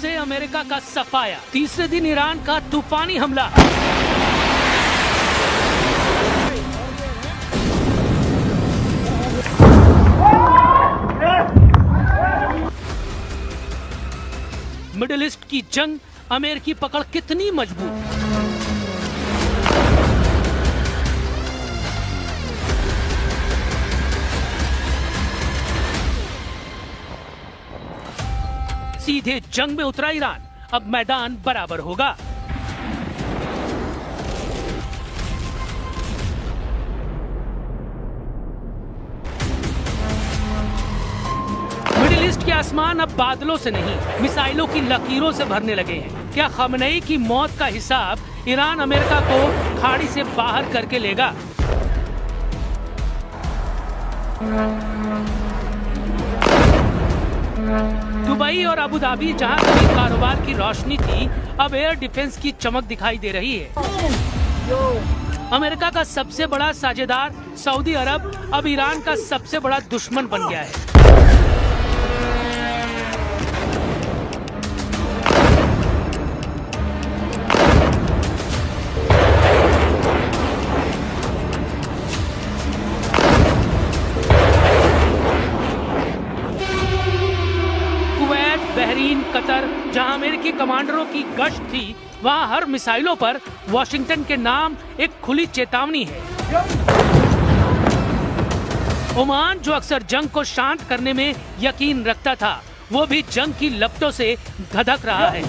से अमेरिका का सफाया। तीसरे दिन ईरान का तूफानी हमला। मिडिल ईस्ट की जंग, अमेरिकी पकड़ कितनी मजबूत। सीधे जंग में उतरा ईरान, अब मैदान बराबर होगा। मिडिल ईस्ट के आसमान अब बादलों से नहीं, मिसाइलों की लकीरों से भरने लगे हैं। क्या खमेनी की मौत का हिसाब ईरान अमेरिका को खाड़ी से बाहर करके लेगा? दुबई और अबू धाबी, जहां कभी कारोबार की रोशनी थी, अब एयर डिफेंस की चमक दिखाई दे रही है। अमेरिका का सबसे बड़ा साझेदार सऊदी अरब अब ईरान का सबसे बड़ा दुश्मन बन गया है। बहरीन, कतर, जहां अमेरिकी कमांडरों की गश्त थी, वहां हर मिसाइलों पर वॉशिंगटन के नाम एक खुली चेतावनी है। ओमान, जो अक्सर जंग को शांत करने में यकीन रखता था, वो भी जंग की लपटों से धधक रहा है।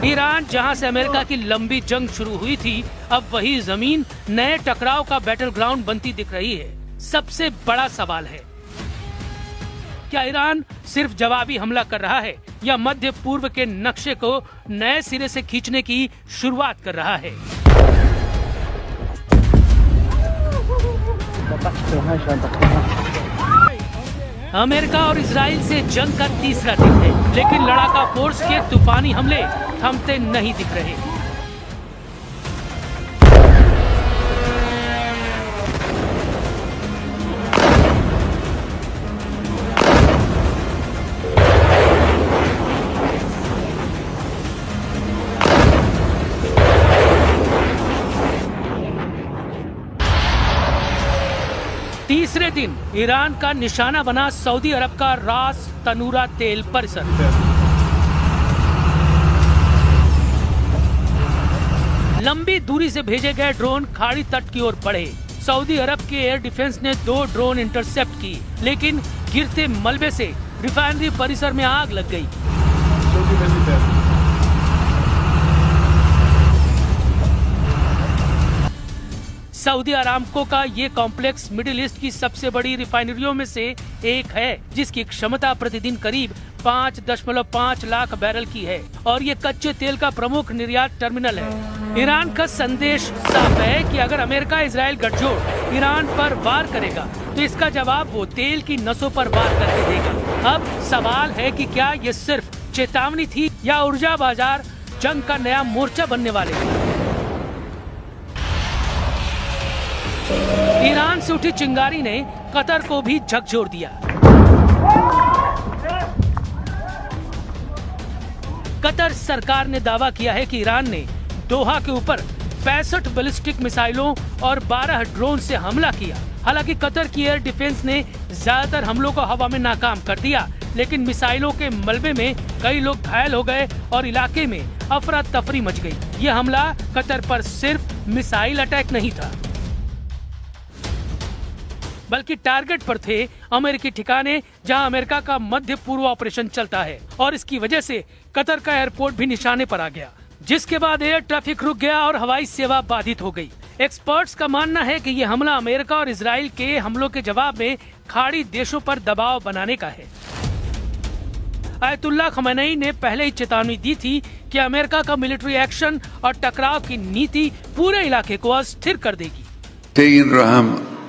ईरान, जहां से अमेरिका की लंबी जंग शुरू हुई थी, अब वही जमीन नए टकराव का बैटल ग्राउंड बनती दिख रही है। सबसे बड़ा सवाल है, क्या ईरान सिर्फ जवाबी हमला कर रहा है या मध्य पूर्व के नक्शे को नए सिरे से खींचने की शुरुआत कर रहा है? अमेरिका और इजराइल से जंग का तीसरा दिन है, लेकिन लड़ाका फोर्स के तूफानी हमले थमते नहीं दिख रहे। तीसरे दिन ईरान का निशाना बना सऊदी अरब का रास तनूरा तेल परिसर। लंबी दूरी से भेजे गए ड्रोन खाड़ी तट की ओर बढ़े। सऊदी अरब के एयर डिफेंस ने 2 ड्रोन इंटरसेप्ट की, लेकिन गिरते मलबे से रिफाइनरी परिसर में आग लग गई। सऊदी अरामको का ये कॉम्प्लेक्स मिडिल ईस्ट की सबसे बड़ी रिफाइनरियों में से एक है, जिसकी क्षमता प्रतिदिन करीब 5.5 लाख बैरल की है और ये कच्चे तेल का प्रमुख निर्यात टर्मिनल है। ईरान का संदेश साफ है कि अगर अमेरिका इजराइल गठजोड़ ईरान पर वार करेगा, तो इसका जवाब वो तेल की नसों पर वार करके देगा। अब सवाल है कि क्या ये सिर्फ चेतावनी थी या ऊर्जा बाजार जंग का नया मोर्चा बनने वाले हैं? ईरान से उठी चिंगारी ने कतर को भी झकझोर दिया। कतर सरकार ने दावा किया है कि ईरान ने दोहा के ऊपर 65 बैलिस्टिक मिसाइलों और 12 ड्रोन से हमला किया। हालांकि कतर की एयर डिफेंस ने ज्यादातर हमलों को हवा में नाकाम कर दिया, लेकिन मिसाइलों के मलबे में कई लोग घायल हो गए और इलाके में अफरा तफरी मच गई। यह हमला कतर पर सिर्फ मिसाइल अटैक नहीं था, बल्कि टारगेट पर थे अमेरिकी ठिकाने, जहां अमेरिका का मध्य पूर्व ऑपरेशन चलता है, और इसकी वजह से कतर का एयरपोर्ट भी निशाने पर आ गया, जिसके बाद एयर ट्रैफिक रुक गया और हवाई सेवा बाधित हो गई। एक्सपर्ट्स का मानना है कि यह हमला अमेरिका और इजराइल के हमलों के जवाब में खाड़ी देशों पर दबाव बनाने का है। आयतुल्लाह खमेनी ने पहले ही चेतावनी दी थी कि अमेरिका का मिलिट्री एक्शन और टकराव की नीति पूरे इलाके को अस्थिर कर देगी।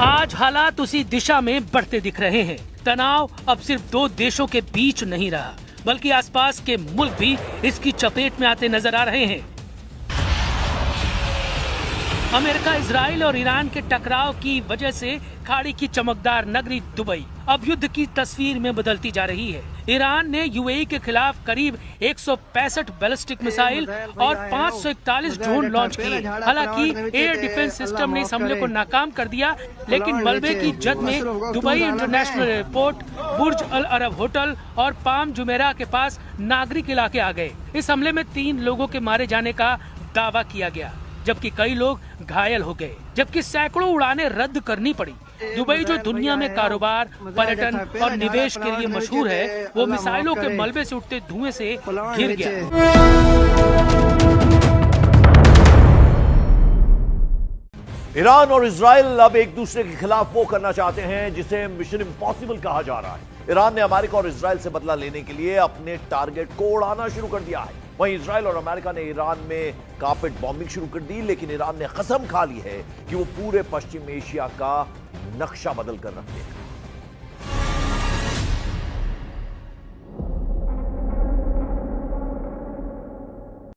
आज हालात उसी दिशा में बढ़ते दिख रहे हैं। तनाव अब सिर्फ 2 देशों के बीच नहीं रहा, बल्कि आसपास के मुल्क भी इसकी चपेट में आते नजर आ रहे हैं। अमेरिका, इजराइल और ईरान के टकराव की वजह से खाड़ी की चमकदार नगरी दुबई अब युद्ध की तस्वीर में बदलती जा रही है। ईरान ने यूएई के खिलाफ करीब 165 बैलिस्टिक मिसाइल और 541 ड्रोन लॉन्च किए। हालांकि एयर डिफेंस सिस्टम ने इस हमले को नाकाम कर दिया, लेकिन मलबे की जद में दुबई इंटरनेशनल एयरपोर्ट, बुर्ज अल अरब होटल और पाम जुमेरा के पास नागरिक इलाके आ गए। इस हमले में 3 लोगों के मारे जाने का दावा किया गया, जबकि कई लोग घायल हो गए, जबकि सैकड़ों उड़ानें रद्द करनी पड़ी। दुबई, जो दुनिया में कारोबार, पर्यटन और निवेश के लिए मशहूर है, वो मिसाइलों के मलबे से उठते धुएं से घिर गया। ईरान और इजराइल अब एक दूसरे के खिलाफ वो करना चाहते हैं जिसे मिशन इम्पॉसिबल कहा जा रहा है। ईरान ने अमेरिका और इजराइल से बदला लेने के लिए अपने टारगेट को उड़ाना शुरू कर दिया है। वहीं इजराइल और अमेरिका ने ईरान में कारपेट बॉम्बिंग शुरू कर दी, लेकिन ईरान ने कसम खा ली है कि वो पूरे पश्चिम एशिया का नक्शा बदल कर रख देगा।